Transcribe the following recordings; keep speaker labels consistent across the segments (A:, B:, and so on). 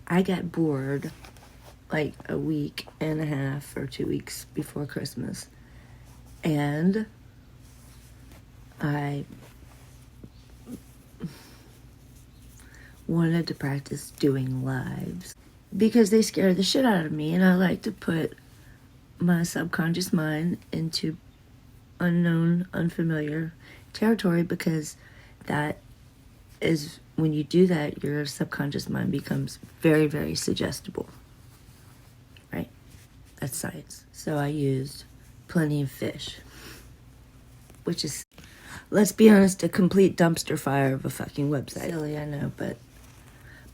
A: I got bored like a week and a half or 2 weeks before Christmas, and I wanted to practice doing lives because they scare the shit out of me, and I like to put my subconscious mind into unknown, unfamiliar territory, because that is, when you do that, your subconscious mind becomes very, very suggestible, right? That's science. So I used Plenty of Fish, which is, let's be honest, a complete dumpster fire of a fucking website. Silly, I know, but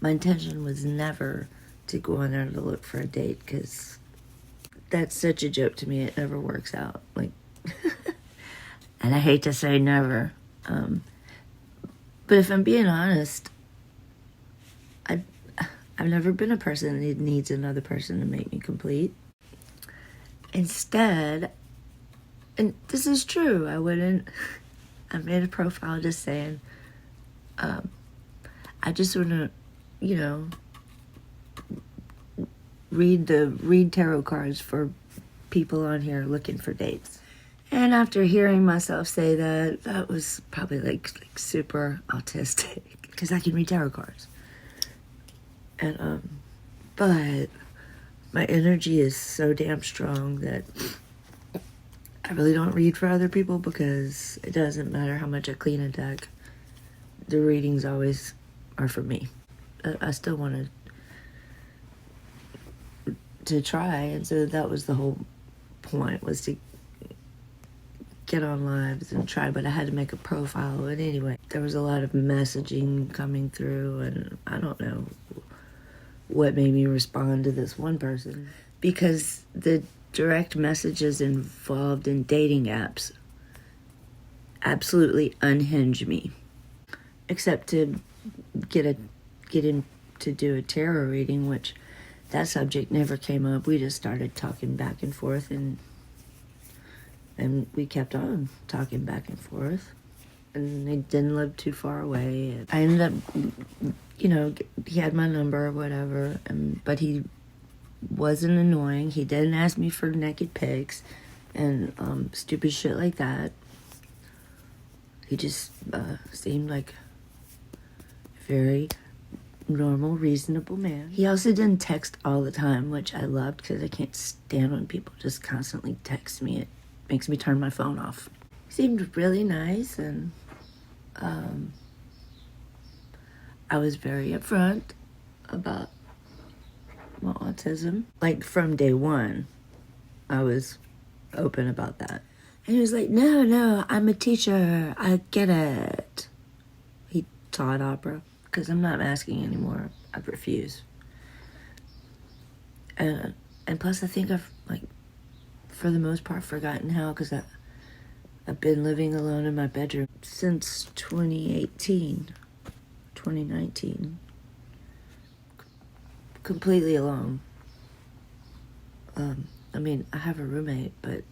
A: my intention was never to go on there to look for a date, because that's such a joke to me. It never works out. Like, and I hate to say never. But if I'm being honest, I've never been a person that needs another person to make me complete. Instead, and this is true, I made a profile just saying, I just want to, read tarot cards for people on here looking for dates. And after hearing myself say that, that was probably like super autistic, because I can read tarot cards. And but my energy is so damn strong that I really don't read for other people, because it doesn't matter how much I clean a deck, the readings always are for me. I still wanted to try, and so that was the whole point, was to get on lives and try, but I had to make a profile. And anyway, there was a lot of messaging coming through, and I don't know what made me respond to this one person, because the direct messages involved in dating apps absolutely unhinge me, except to get in to do a tarot reading, which that subject never came up. We just started talking back and forth, and we kept on talking back and forth, and they didn't live too far away. I ended up, he had my number or whatever, but he wasn't annoying. He didn't ask me for naked pics and stupid shit like that. He just seemed like a very normal, reasonable man. He also didn't text all the time, which I loved, because I can't stand when people just constantly text me. It makes me turn my phone off. He seemed really nice, and I was very upfront about my autism. Like, from day one, I was open about that. And he was like, no, I'm a teacher, I get it. He taught opera, because I'm not masking anymore. I refuse. And plus, I think I've, for the most part, forgotten how, because I've been living alone in my bedroom since 2019. Completely alone. I mean, I have a roommate, but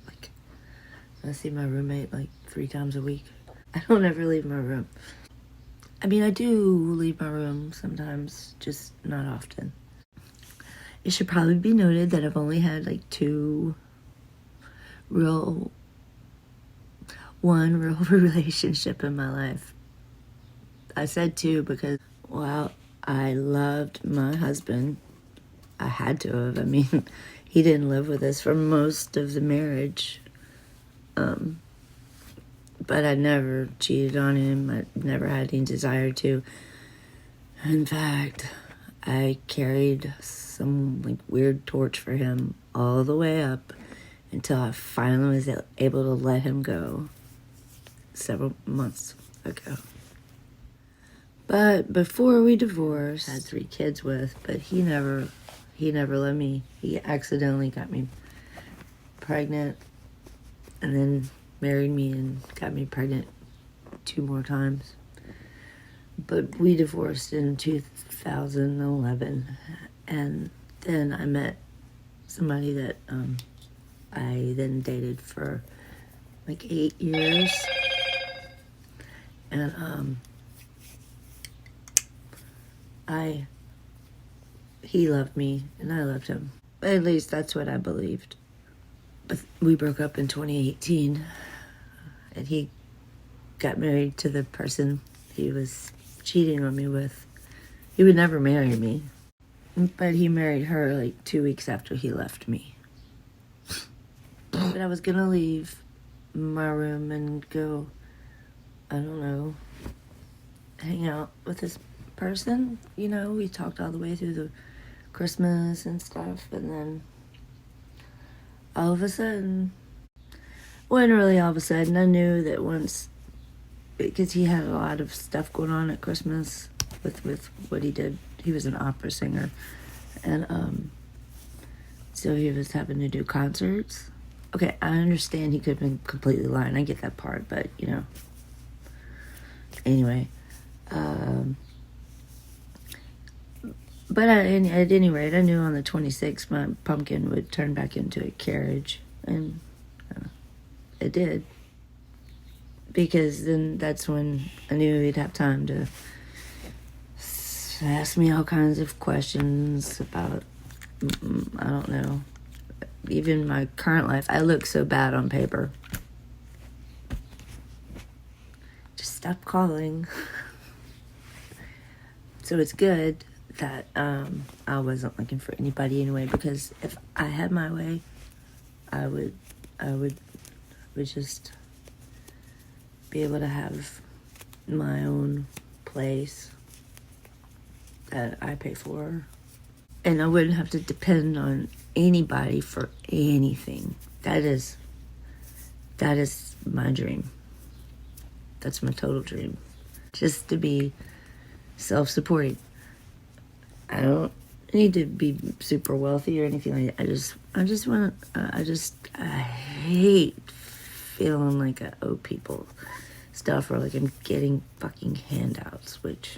A: I see my roommate 3 times a week. I don't ever leave my room. I mean, I do leave my room sometimes, just not often. It should probably be noted that I've only had one real relationship in my life. I said 2 because, while I loved my husband, I had to have. I mean, he didn't live with us for most of the marriage. But I never cheated on him. I never had any desire to. In fact, I carried some weird torch for him all the way up until I finally was able to let him go several months ago. But before we divorced, I had 3 kids with, but he never let me. He accidentally got me pregnant, and then married me and got me pregnant 2 more times. But we divorced in 2011, and then I met somebody that I then dated for 8 years, and he loved me and I loved him. At least that's what I believed. But we broke up in 2018, and he got married to the person he was cheating on me with. He would never marry me, but he married her like 2 weeks after he left me. But I was gonna leave my room and go, I don't know, hang out with this person. You know, we talked all the way through the Christmas and stuff, and then all of a sudden, wasn't really all of a sudden, I knew that once, because he had a lot of stuff going on at Christmas with what he did. He was an opera singer, and so he was having to do concerts. Okay, I understand he could have been completely lying. I get that part, but, you know. Anyway, but at any rate, I knew on the 26th my pumpkin would turn back into a carriage, and it did. Because then that's when I knew he'd have time to ask me all kinds of questions about, I don't know, even my current life. I look so bad on paper. Just stop calling. So it's good that I wasn't looking for anybody anyway, because if I had my way, I would just be able to have my own place that I pay for, and I wouldn't have to depend on anybody for anything. That is my dream. That's my total dream. Just to be self-supporting. I don't need to be super wealthy or anything like that. I hate feeling like I owe people stuff, or like I'm getting fucking handouts, which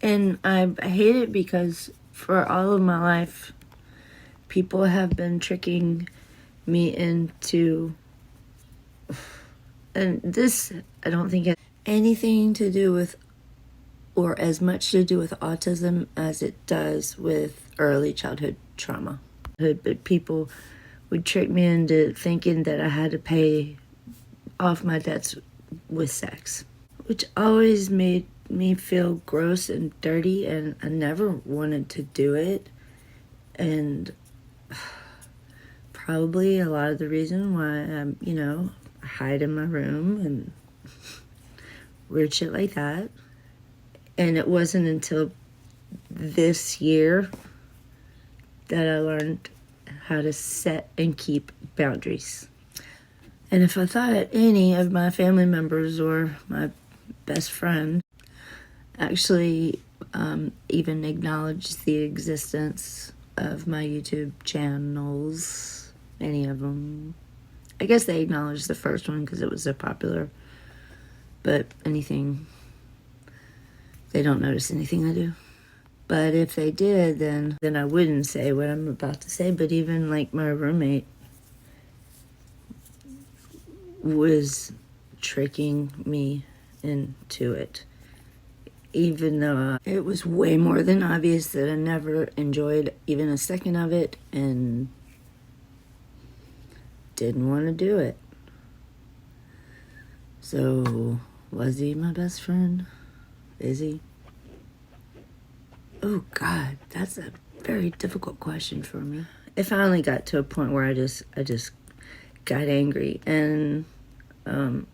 A: and I hate it because for all of my life people have been tricking me into, and this I don't think has anything to do with, or as much to do with, autism as it does with early childhood trauma. But people would trick me into thinking that I had to pay off my debts with sex, which always made me feel gross and dirty, and I never wanted to do it. And probably a lot of the reason why I'm, hide in my room and weird shit like that. And it wasn't until this year that I learned how to set and keep boundaries. And if I thought any of my family members or my best friend actually even acknowledged the existence of my YouTube channels, any of them, I guess they acknowledged the first one because it was so popular, but anything, they don't notice anything I do. But if they did, then I wouldn't say what I'm about to say. But even like my roommate was tricking me into it, even though it was way more than obvious that I never enjoyed even a second of it and didn't want to do it. So, was he my best friend? Is he? Oh God, that's a very difficult question for me. It finally got to a point where I just got angry, and I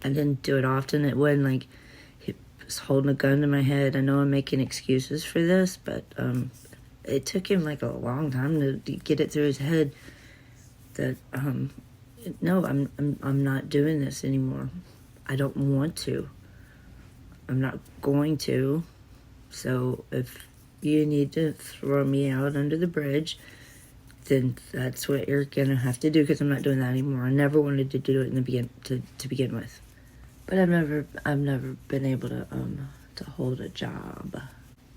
A: didn't do it often. It wasn't like he was holding a gun to my head. I know I'm making excuses for this, but it took him like a long time to get it through his head that no, I'm not doing this anymore. I don't want to. I'm not going to. So if you need to throw me out under the bridge, then that's what you're gonna have to do, because I'm not doing that anymore. I never wanted to do it to begin with, but I've never been able to hold a job,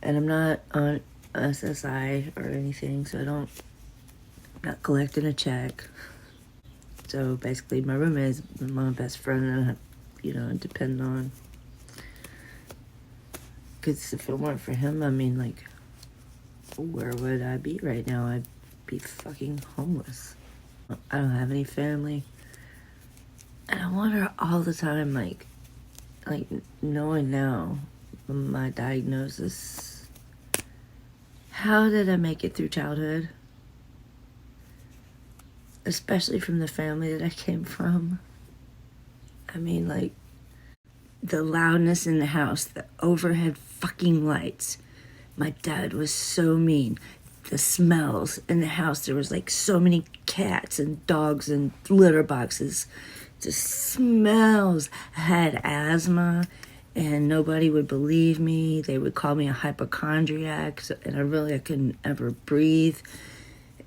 A: and I'm not on SSI or anything, so I'm not collecting a check. So basically, my roommate is my best friend, and I depend on. Because if it weren't for him, I mean, like, where would I be right now? I'd be fucking homeless. I don't have any family. And I wonder all the time, like knowing now my diagnosis, how did I make it through childhood? Especially from the family that I came from. I mean, like, the loudness in the house, the overhead fucking lights. My dad was so mean. The smells in the house, there was like so many cats and dogs and litter boxes. The smells. I had asthma and nobody would believe me. They would call me a hypochondriac, and I couldn't ever breathe.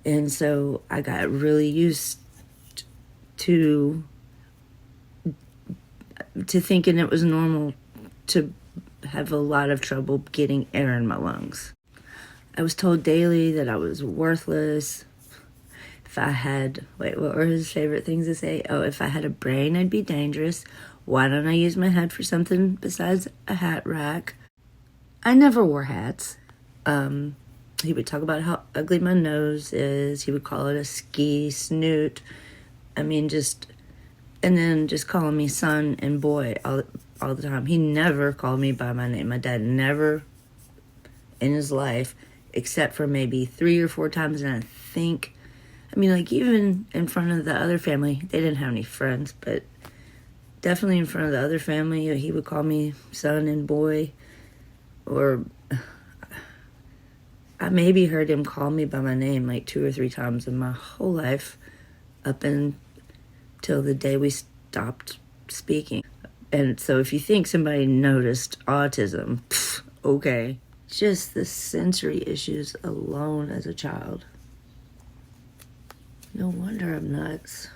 A: And so I got really used to thinking it was normal to have a lot of trouble getting air in my lungs. I was told daily that I was worthless. If I had, what were his favorite things to say? Oh, if I had a brain, I'd be dangerous. Why don't I use my head for something besides a hat rack? I never wore hats. He would talk about how ugly my nose is. He would call it a ski snoot. I mean, and then just calling me son and boy all the time. He never called me by my name. My dad never in his life, except for maybe 3 or 4 times. And I think, I mean, like, even in front of the other family, they didn't have any friends, but definitely in front of the other family, he would call me son and boy. Or I maybe heard him call me by my name like 2 or 3 times in my whole life, up until the day we stopped speaking. And so if you think somebody noticed autism, okay. Just the sensory issues alone as a child. No wonder I'm nuts.